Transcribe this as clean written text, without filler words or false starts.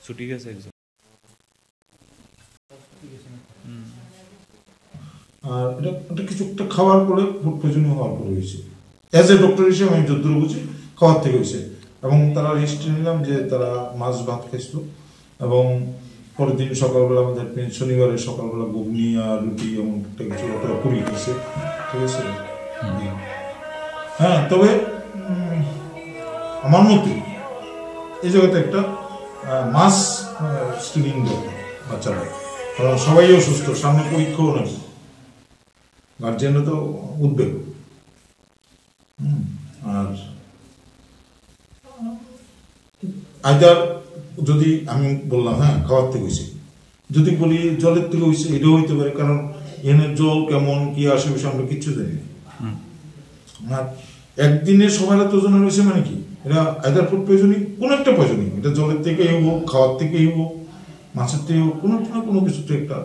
ছুটি গেছে একজন। আর এটা কিছু একটা খাওয়ার পরে ফুড পয়জনিং হওয়ার পরে হয়েছে। অ্যাজ এ ডক্টর হিসেবে আমি যতদূর বুঝি খাওয়ার থেকে হয়েছে। এবং তারা হিস্ট্রি নিলাম যে তারা মাছ ভাত খাইছিল এবং পরের দিন সকালবেলা আমাদের শনিবারের সকালবেলা ঘুগনি আর রুটি এমন একটা কিছু একটা পুরি খেয়েছে, ঠিক আছে। হ্যাঁ, তবে আমার মতে এই জায়গাতে একটা মাস স্ক্রিনিং দরকার বাচ্চারা, কারণ সবাই অসুস্থ, সামনে পরীক্ষাও নেই, গার্জিয়ানরা তো উদ্বেগ। আর আইদার যদি আমি বললাম হ্যাঁ খাওয়ার থেকে হয়েছে, যদি বলি জলের থেকে হয়েছে, এটাও হইতে পারে, কারণ এখানে জল কেমন কি আশেপাশে আমরা কিচ্ছু জানি না। আর একদিনের সবাইরা তো ওজনের হয়েছে মানে কি, এটা আইদার ফুড পয়জনিং, কোনো একটা পয়জনিং, এটা জলের থেকেই হোক, খাওয়ার থেকেই হোক, মাছের থেকেই হোক, কোনো না কোনো কিছু তো একটা